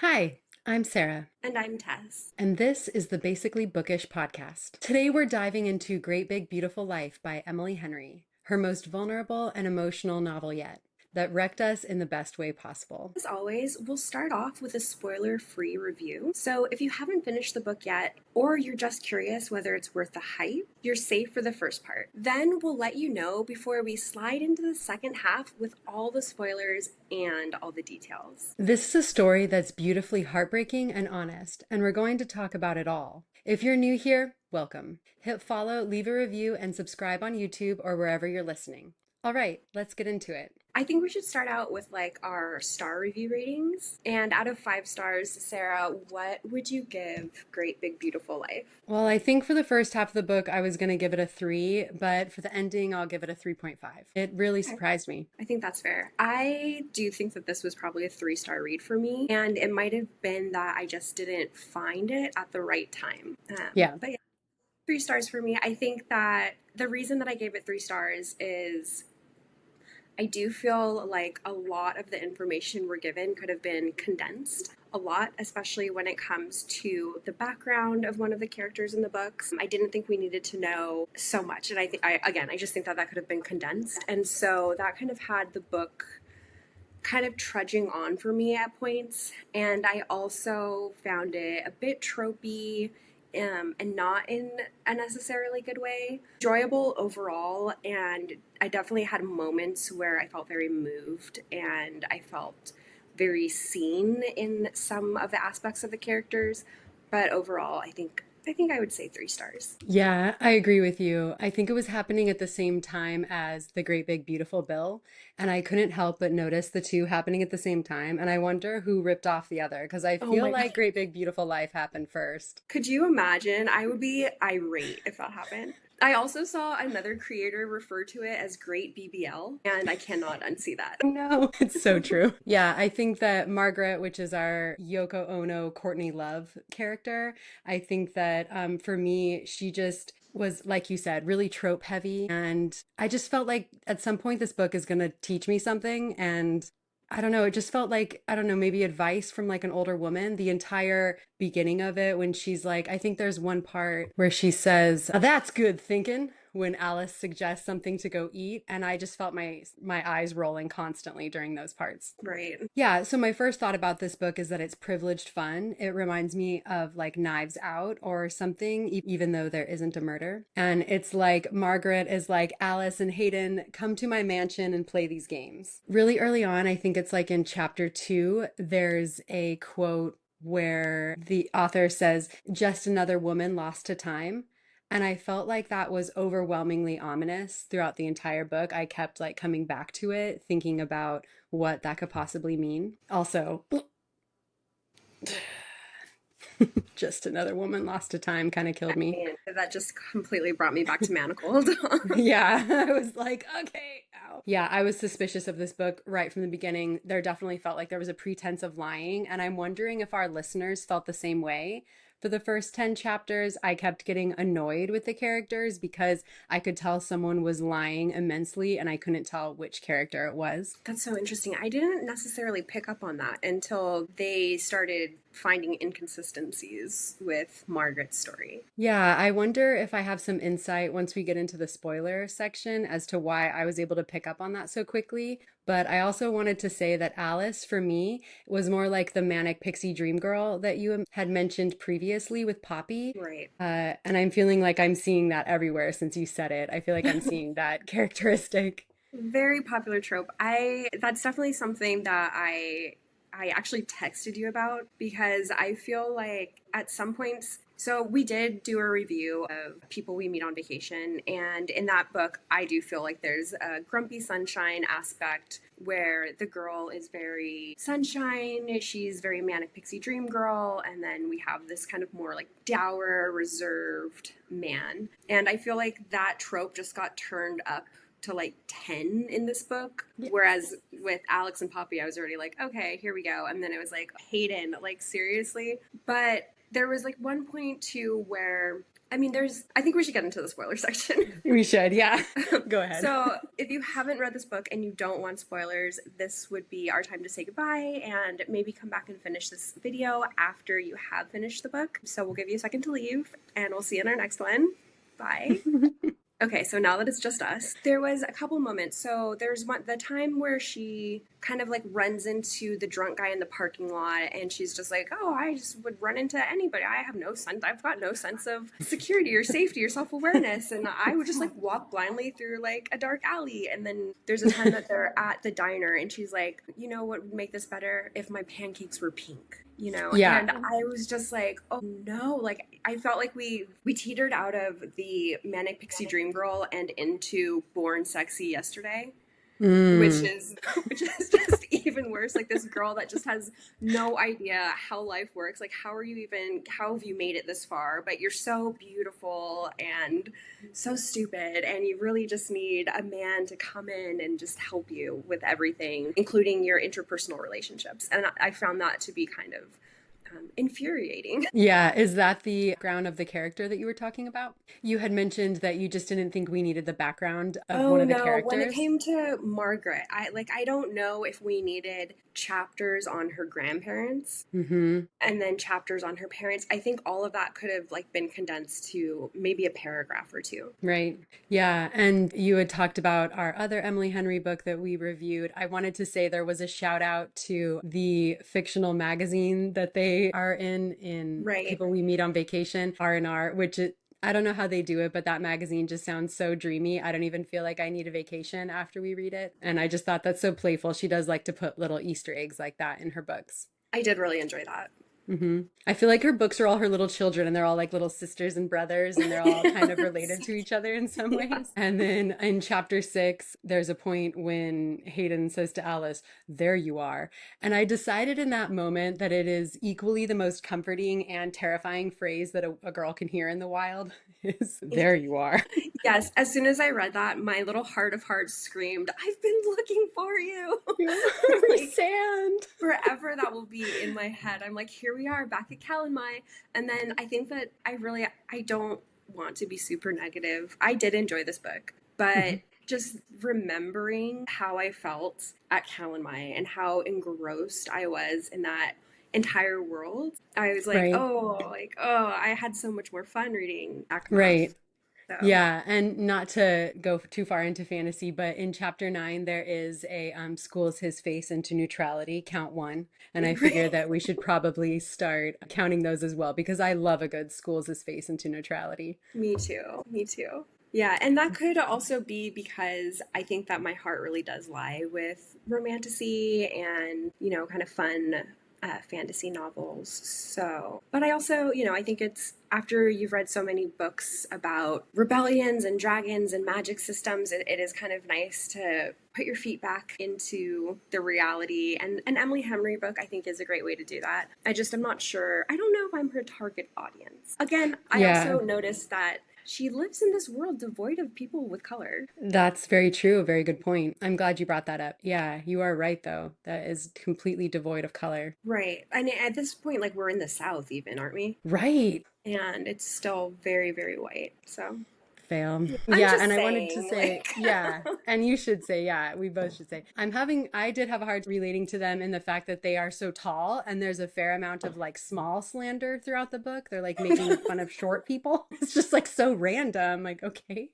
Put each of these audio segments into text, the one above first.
Hi, I'm Sarah, And I'm Tess. and this is the Basically Bookish podcast. Today we're diving into Great Big Beautiful Life by Emily Henry, her most vulnerable and emotional novel yet, that wrecked us in the best way possible. As always, we'll start off with a spoiler free review. So if you haven't finished the book yet, or you're just curious whether it's worth the hype, you're safe for the first part. Then we'll let you know before we slide into the second half with all the spoilers and all the details. This is a story that's beautifully heartbreaking and honest, and we're going to talk about it all. If you're new here, welcome. Hit follow, leave a review, and subscribe on YouTube or wherever you're listening. All right, let's get into it. I think we should start out with like our star review ratings. And out of 5 stars, Sarah, what would you give Great Big Beautiful Life? Well, I think for the first half of the book, I was going to give it a 3, but for the ending, I'll give it a 3.5. It really Okay. surprised me. I think that's fair. I do think that this was probably a 3 star read for me, and it might have been that I just didn't find it at the right time. Yeah. But yeah, 3 stars for me. I think that the reason that I gave it 3 stars is I do feel like a lot of the information we're given could have been condensed a lot, especially when it comes to the background of one of the characters in the books. I didn't think we needed to know so much. And I think, I just think that that could have been condensed. And so that kind of had the book kind of trudging on for me at points. And I also found it a bit tropey, and not in a necessarily good way. Enjoyable overall, and I definitely had moments where I felt very moved and I felt very seen in some of the aspects of the characters. But overall, I think I would say 3 stars. Yeah, I agree with you. I think it was happening at the same time as The Great Big Beautiful Bill, and I couldn't help but notice the two happening at the same time. And I wonder who ripped off the other, because I Oh feel my god. like Great Big Beautiful Life happened first. Could you imagine? I would be irate if that happened. I also saw another creator refer to it as Great BBL, and I cannot unsee that. No, it's so true. Yeah, I think that Margaret, which is our Yoko Ono, Courtney Love character, I think that for me, she just was, like you said, really trope heavy. And I just felt like at some point this book is going to teach me something. And I don't know, it just felt like, I don't know, maybe advice from like an older woman. The entire beginning of it, when she's like, I think there's one part where she says, "Now that's good thinking," when Alice suggests something to go eat. And I just felt my eyes rolling constantly during those parts. Right. Yeah, so my first thought about this book is that it's privileged fun. It reminds me of like Knives Out or something, even though there isn't a murder. And it's like Margaret is like, "Alice and Hayden, come to my mansion and play these games." Really early on, I think it's like in chapter 2, there's a quote where the author says, "Just another woman lost to time." And I felt like that was overwhelmingly ominous throughout the entire book. I kept like coming back to it, thinking about what that could possibly mean. Also, just another woman lost to time kind of killed me. And that just completely brought me back to Manacled. Yeah, I was like, okay, ow. Yeah, I was suspicious of this book right from the beginning. There definitely felt like there was a pretense of lying, and I'm wondering if our listeners felt the same way. For the first 10 chapters, I kept getting annoyed with the characters because I could tell someone was lying immensely and I couldn't tell which character it was. That's so interesting. I didn't necessarily pick up on that until they started finding inconsistencies with Margaret's story. Yeah, I wonder if I have some insight once we get into the spoiler section as to why I was able to pick up on that so quickly. But I also wanted to say that Alice, for me, was more like the manic pixie dream girl that you had mentioned previously with Poppy. Right. And I'm feeling like I'm seeing that everywhere since you said it. I feel like I'm seeing that characteristic. Very popular trope. I That's definitely something that I actually texted you about because I feel like at some points, so we did do a review of People We Meet on Vacation, and in that book I do feel like there's a grumpy sunshine aspect where the girl is very sunshine, she's very manic pixie dream girl, and then we have this kind of more like dour, reserved man. And I feel like that trope just got turned up to like 10 in this book. Whereas with Alex and Poppy, I was already like, okay, here we go. And then it was like, Hayden, like seriously? But there was like one point too where I mean, I think we should get into the spoiler section. We should, yeah. Go ahead. So, if you haven't read this book and you don't want spoilers, this would be our time to say goodbye and maybe come back and finish this video after you have finished the book. So, we'll give you a second to leave and we'll see you in our next one. Bye. Okay, so now that it's just us, there was a couple moments. So there's the time where she kind of like runs into the drunk guy in the parking lot, and she's just like, "Oh, I just would run into anybody. I have no sense. I've got no sense of security or safety or self awareness, and I would just like walk blindly through like a dark alley." And then there's a time that they're at the diner, and she's like, "You know what would make this better if my pancakes were pink." Yeah. And I was just like, oh no, like I felt like we teetered out of the manic pixie dream girl and into born sexy yesterday, which Mm. is which is just even worse. Like this girl that just has no idea how life works. Like how have you made it this far? But you're so beautiful and so stupid, and you really just need a man to come in and just help you with everything, including your interpersonal relationships. And I found that to be kind of infuriating. Yeah, is that the ground of the character that you were talking about? You had mentioned that you just didn't think we needed the background of one Oh of the no, when it characters. came to Margaret, I don't know if we needed chapters on her grandparents Mm-hmm. and then chapters on her parents. I think all of that could have like been condensed to maybe a paragraph or two. Right. Yeah. And you had talked about our other Emily Henry book that we reviewed. I wanted to say there was a shout out to the fictional magazine that they are in Right. People We Meet on Vacation, R&R, which I don't know how they do it, but that magazine just sounds so dreamy. I don't even feel like I need a vacation after we read it. And I just thought that's so playful. She does like to put little Easter eggs like that in her books. I did really enjoy that. I feel like her books are all her little children, and they're all like little sisters and brothers, and they're all kind of related to each other in some Yeah. ways. And then in chapter 6, there's a point when Hayden says to Alice, "There you are." And I decided in that moment that it is equally the most comforting and terrifying phrase that a girl can hear in the wild is, "There you are." Yes, as soon as I read that, my little heart of hearts screamed, "I've been looking for you." Like Sand. forever that will be in my head. I'm like, here we are back at Calanmai. And then I think that I don't want to be super negative. I did enjoy this book, but just remembering how I felt at Calanmai and how engrossed I was in that entire world, I was Right. like, oh, I had so much more fun reading Akamath. Right. So, Yeah, and not to go too far into fantasy, but in chapter 9 there is a schools his face into neutrality, count one, and I figure that we should probably start counting those as well because I love a good schools his face into neutrality. me too. Me too. Yeah, and that could also be because I think that my heart really does lie with romantasy and, kind of fun fantasy novels. So, but I also, I think it's after you've read so many books about rebellions and dragons and magic systems, it is kind of nice to put your feet back into the reality. And an Emily Henry book, I think, is a great way to do that. I'm not sure. I don't know if I'm her target audience. Again, I Yeah, also noticed that she lives in this world devoid of people with color. that's very true. Very good point. I'm glad you brought that up. Yeah, you are right though. That is completely devoid of color. Right. And at this point, like we're in the South, even, aren't we? Right. And it's still very, very white. So Fail. I'm Yeah, and just I wanted to saying, say, like, yeah, and you should say, yeah, we both should say. I did have a hard relating to them in the fact that they are so tall and there's a fair amount of like small slander throughout the book. They're like making fun of short people. It's just like so random. Like, okay.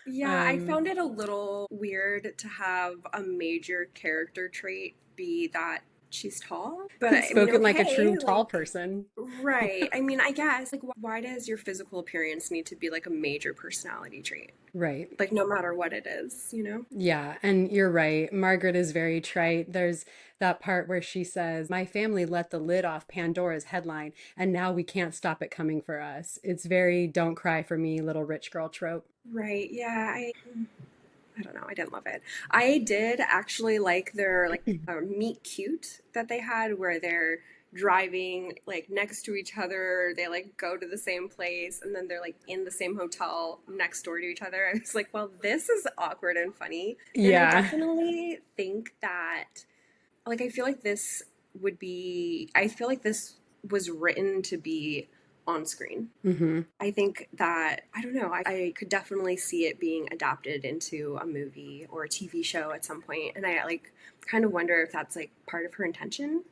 yeah, I Um, found it a little weird to have a major character trait be that she's tall. But I mean, spoken like a okay, true tall like, person. right. I mean, I guess, like, why does your physical appearance need to be like a major personality trait? Right. Like, no matter what it is? Yeah, and you're right. Margaret is very trite. There's that part where she says, "My family let the lid off Pandora's headline, and now we can't stop it coming for us." It's very don't cry for me, little rich girl trope. Right. Yeah. I don't know. I didn't love it. I did actually like their like meet cute that they had where they're driving like next to each other. They like go to the same place and then they're like in the same hotel next door to each other. I was like, well, this is awkward and funny. And I Yeah. definitely think that like I feel like this was written to be on screen. Mm-hmm. I think that, I don't know, I could definitely see it being adapted into a movie or a TV show at some point. And I like kind of wonder if that's like part of her intention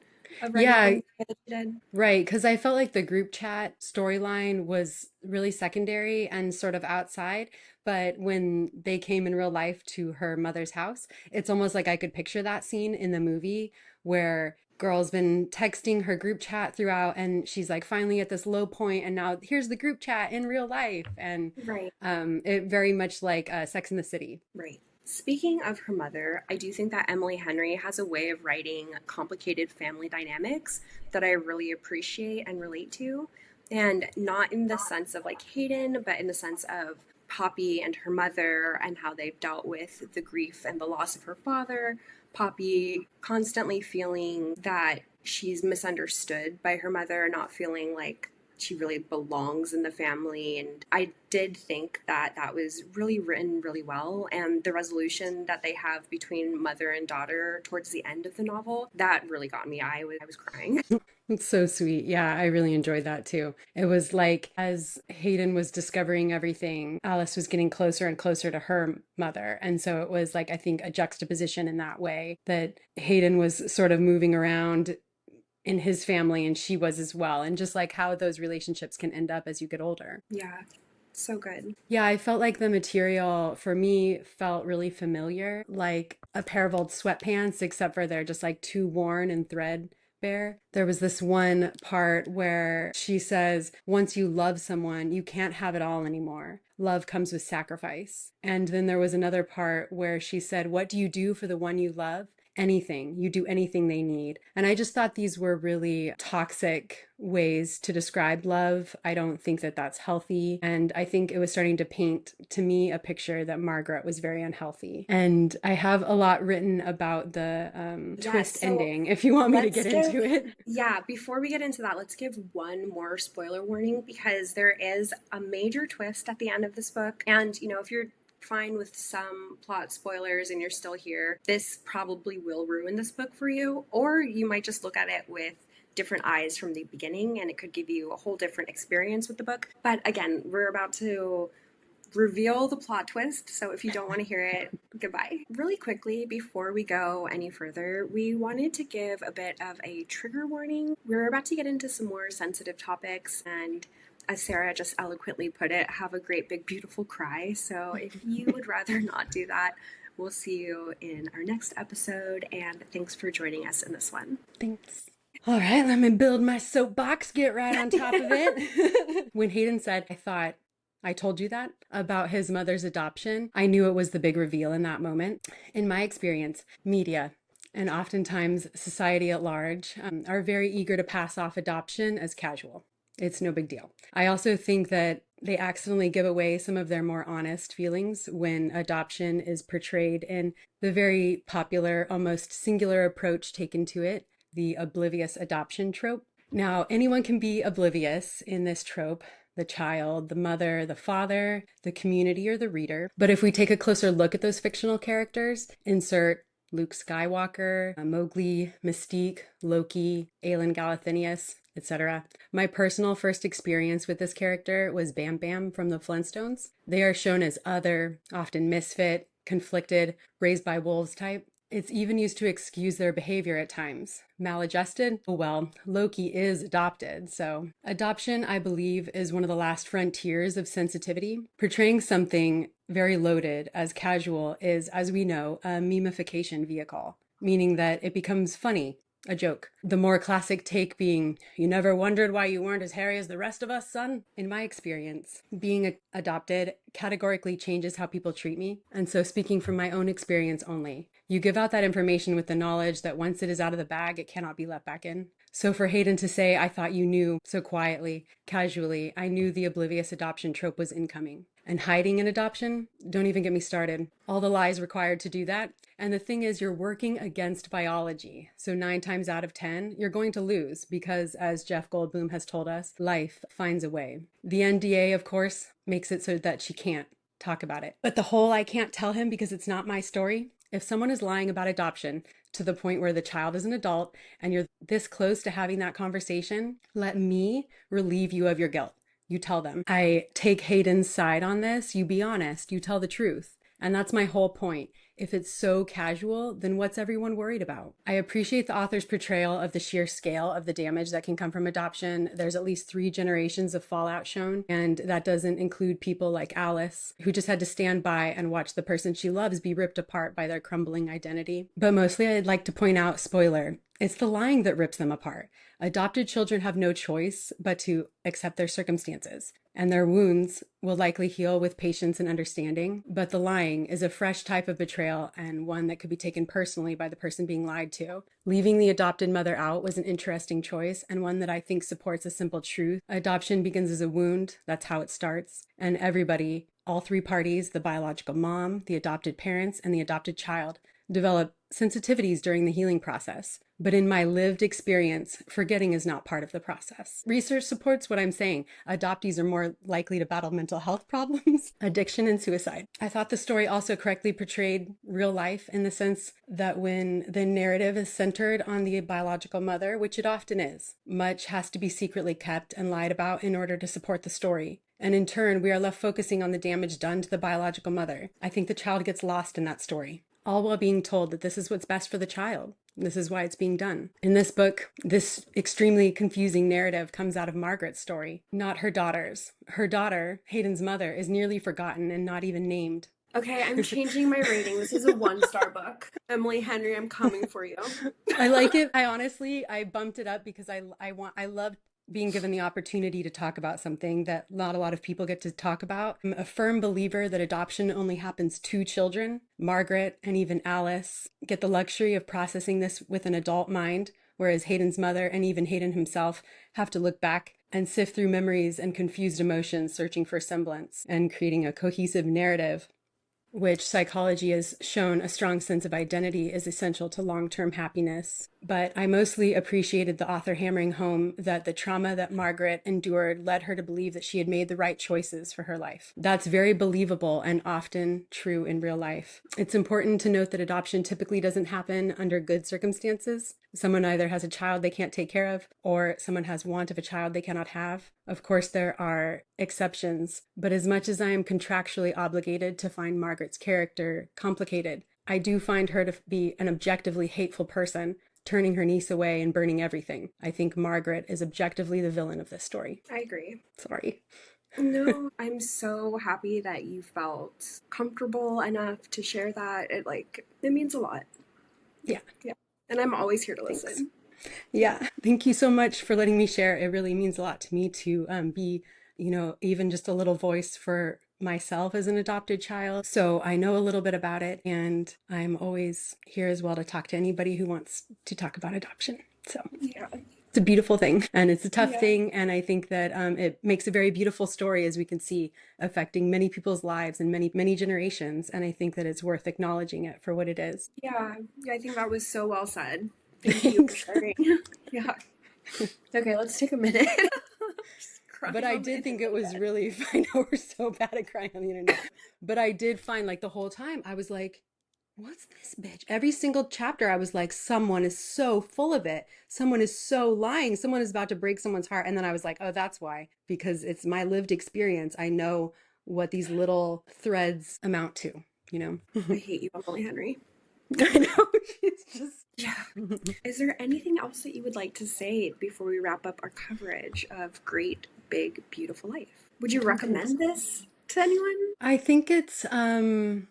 of writing it in Yeah, the way that she did. right, because I felt like the group chat storyline was really secondary and sort of outside. But when they came in real life to her mother's house, it's almost like I could picture that scene in the movie where girl's been texting her group chat throughout, and she's like finally at this low point, and now here's the group chat in real life, and Right, it very much like Sex in the City. right. Speaking of her mother, I do think that Emily Henry has a way of writing complicated family dynamics that I really appreciate and relate to. And not in the sense of like Hayden, but in the sense of Poppy and her mother and how they've dealt with the grief and the loss of her father. Poppy constantly feeling that she's misunderstood by her mother, not feeling like she really belongs in the family. And I did think that that was really written really well. And the resolution that they have between mother and daughter towards the end of the novel, that really got me. I was crying. It's so sweet. Yeah, I really enjoyed that too. It was like as Hayden was discovering everything, Alice was getting closer and closer to her mother. And so it was like, I think, a juxtaposition in that way that Hayden was sort of moving around in his family and she was as well. And just like how those relationships can end up as you get older. Yeah, so good. Yeah, I felt like the material for me felt really familiar, like a pair of old sweatpants, except for they're just like too worn and threadbare. There was this one part where she says, once you love someone, you can't have it all anymore. Love comes with sacrifice. And then there was another part where she said, what do you do for the one you love? Anything. You do anything they need. And I just thought these were really toxic ways to describe love. I don't think that that's healthy. And I think it was starting to paint to me a picture that Margaret was very unhealthy. And I have a lot written about the Yes, twist so ending if you want me to let's get give, into it. yeah, before we get into that, let's give one more spoiler warning because there is a major twist at the end of this book. And, you know, if you're fine with some plot spoilers and you're still here, this probably will ruin this book for you, or you might just look at it with different eyes from the beginning and it could give you a whole different experience with the book. But again, we're about to reveal the plot twist, so if you don't want to hear it, goodbye. Really quickly, before we go any further, we wanted to give a bit of a trigger warning. We're about to get into some more sensitive topics, and as Sarah just eloquently put it, have a great big beautiful cry. So if you would rather not do that, we'll see you in our next episode, and thanks for joining us in this one. Thanks. All right, let me build my soapbox, get right on top of it. When Hayden said, I thought, I told you that about his mother's adoption, I knew it was the big reveal in that moment. In my experience, media and oftentimes society at large are very eager to pass off adoption as casual. It's no big deal. I also think that they accidentally give away some of their more honest feelings when adoption is portrayed in the very popular, almost singular approach taken to it, the oblivious adoption trope. Now, anyone can be oblivious in this trope, the child, the mother, the father, the community, or the reader. But if we take a closer look at those fictional characters, insert Luke Skywalker, Mowgli, Mystique, Loki, Aelin Galathynius, etc. My personal first experience with this character was Bam Bam from the Flintstones. They are shown as other, often misfit, conflicted, raised by wolves type. It's even used to excuse their behavior at times. Maladjusted? Oh well, Loki is adopted, so. Adoption, I believe, is one of the last frontiers of sensitivity. Portraying something very loaded as casual is, as we know, a memification vehicle, meaning that it becomes funny, a joke. The more classic take being, you never wondered why you weren't as hairy as the rest of us, son? In my experience, being adopted categorically changes how people treat me. And so, speaking from my own experience only, you give out that information with the knowledge that once it is out of the bag, it cannot be let back in. So for Hayden to say, I thought you knew so quietly, casually, I knew the oblivious adoption trope was incoming. And hiding an adoption? Don't even get me started. All the lies required to do that. And the thing is, you're working against biology. So 9 times out of 10, you're going to lose because, as Jeff Goldblum has told us, life finds a way. The NDA, of course, makes it so that she can't talk about it. But the whole I can't tell him because it's not my story. If someone is lying about adoption, to the point where the child is an adult and you're this close to having that conversation, let me relieve you of your guilt. You tell them, I take Hayden's side on this. You be honest. You tell the truth. And that's my whole point. If it's so casual, then what's everyone worried about? I appreciate the author's portrayal of the sheer scale of the damage that can come from adoption. There's at least 3 generations of fallout shown, and that doesn't include people like Alice, who just had to stand by and watch the person she loves be ripped apart by their crumbling identity. But mostly, I'd like to point out, spoiler, it's the lying that rips them apart. Adopted children have no choice but to accept their circumstances, and their wounds will likely heal with patience and understanding. But the lying is a fresh type of betrayal and one that could be taken personally by the person being lied to. Leaving the adopted mother out was an interesting choice and one that I think supports a simple truth. Adoption begins as a wound. That's how it starts. And everybody, all 3 parties, the biological mom, the adopted parents, and the adopted child, develop sensitivities during the healing process. But in my lived experience, forgetting is not part of the process. Research supports what I'm saying. Adoptees are more likely to battle mental health problems, addiction, and suicide. I thought the story also correctly portrayed real life in the sense that when the narrative is centered on the biological mother, which it often is, much has to be secretly kept and lied about in order to support the story. And in turn, we are left focusing on the damage done to the biological mother. I think the child gets lost in that story, all while being told that this is what's best for the child. This is why it's being done. In this book, this extremely confusing narrative comes out of Margaret's story, not her daughter's. Her daughter, Hayden's mother, is nearly forgotten and not even named. Okay, I'm changing my rating. This is a 1-star book. Emily Henry, I'm coming for you. I like it. I bumped it up because I love being given the opportunity to talk about something that not a lot of people get to talk about. I'm a firm believer that adoption only happens to children. Margaret and even Alice get the luxury of processing this with an adult mind, whereas Hayden's mother and even Hayden himself have to look back and sift through memories and confused emotions, searching for semblance and creating a cohesive narrative, which psychology has shown a strong sense of identity is essential to long-term happiness. But I mostly appreciated the author hammering home that the trauma that Margaret endured led her to believe that she had made the right choices for her life. That's very believable and often true in real life. It's important to note that adoption typically doesn't happen under good circumstances. Someone either has a child they can't take care of, or someone has want of a child they cannot have. Of course, there are exceptions, but as much as I am contractually obligated to find Margaret's character complicated, I do find her to be an objectively hateful person, turning her niece away and burning everything. I think Margaret is objectively the villain of this story. I agree. Sorry. No, I'm so happy that you felt comfortable enough to share that. It means a lot. Yeah. Yeah. And I'm always here to Thanks. listen. Yeah. Thank you so much for letting me share. It really means a lot to me to be, even just a little voice for myself as an adopted child. So I know a little bit about it, and I'm always here as well to talk to anybody who wants to talk about adoption. So Yeah. it's a beautiful thing, and it's a tough Yeah. thing. And I think that it makes a very beautiful story, as we can see, affecting many people's lives and many, many generations. And I think that it's worth acknowledging it for what it is. Yeah. I think that was so well said. Thank you for sharing. Yeah. Okay, let's take a minute. But I did think it was really, I know we're so bad at crying on the internet, but I did find the whole time, I was like, what's this bitch? Every single chapter, I was like, someone is so full of it. Someone is so lying. Someone is about to break someone's heart. And then I was like, oh, that's why, because it's my lived experience. I know what these little threads amount to, I hate you, Emily Henry. I know. It's just. Yeah. Is there anything else that you would like to say before we wrap up our coverage of Great Big Beautiful Life? Would you recommend this to anyone? I think it's the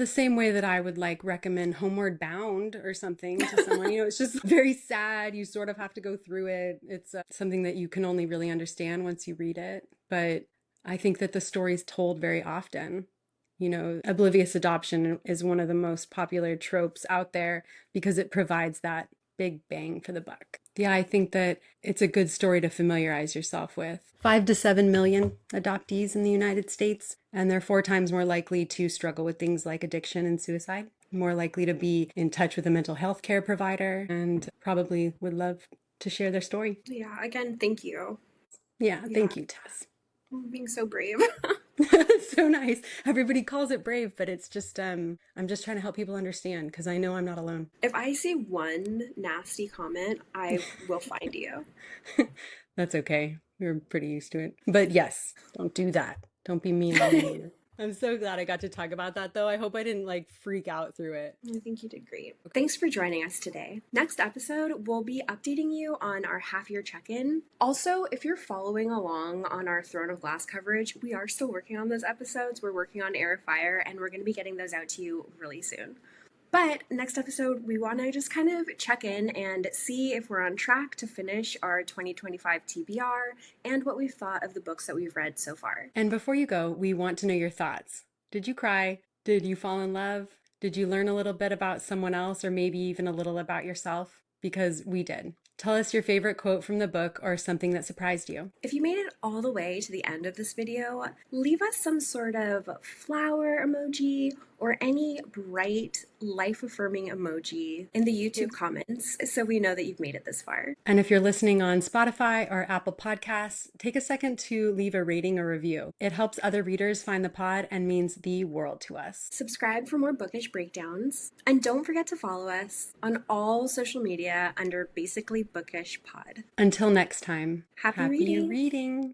same way that I would recommend Homeward Bound or something to someone. It's just very sad. You sort of have to go through it. It's something that you can only really understand once you read it. But I think that the story's told very often. Oblivious adoption is one of the most popular tropes out there because it provides that big bang for the buck. Yeah, I think that it's a good story to familiarize yourself with. 5 to 7 million adoptees in the United States, and they're 4 times more likely to struggle with things like addiction and suicide, more likely to be in touch with a mental health care provider, and probably would love to share their story. Yeah, again, thank you. Yeah, thank you, Tess. Being so brave. So nice. Everybody calls it brave, but it's just I'm just trying to help people understand because I know I'm not alone. If I see one nasty comment, I will find you. That's okay. We're pretty used to it. But yes, don't do that. Don't be mean on me either. I'm so glad I got to talk about that though. I hope I didn't like freak out through it. I think you did great. Thanks for joining us today. Next episode, we'll be updating you on our half year check in. Also, if you're following along on our Throne of Glass coverage, we are still working on those episodes. We're working on Air of Fire, and we're going to be getting those out to you really soon. But next episode, we want to just kind of check in and see if we're on track to finish our 2025 TBR and what we've thought of the books that we've read so far. And before you go, we want to know your thoughts. Did you cry? Did you fall in love? Did you learn a little bit about someone else or maybe even a little about yourself? Because we did. Tell us your favorite quote from the book or something that surprised you. If you made it all the way to the end of this video, leave us some sort of flower emoji or any bright, life-affirming emoji in the YouTube comments so we know that you've made it this far. And if you're listening on Spotify or Apple Podcasts, take a second to leave a rating or review. It helps other readers find the pod and means the world to us. Subscribe for more bookish breakdowns. And don't forget to follow us on all social media under Basically Bookish Pod. Until next time, Happy reading! reading.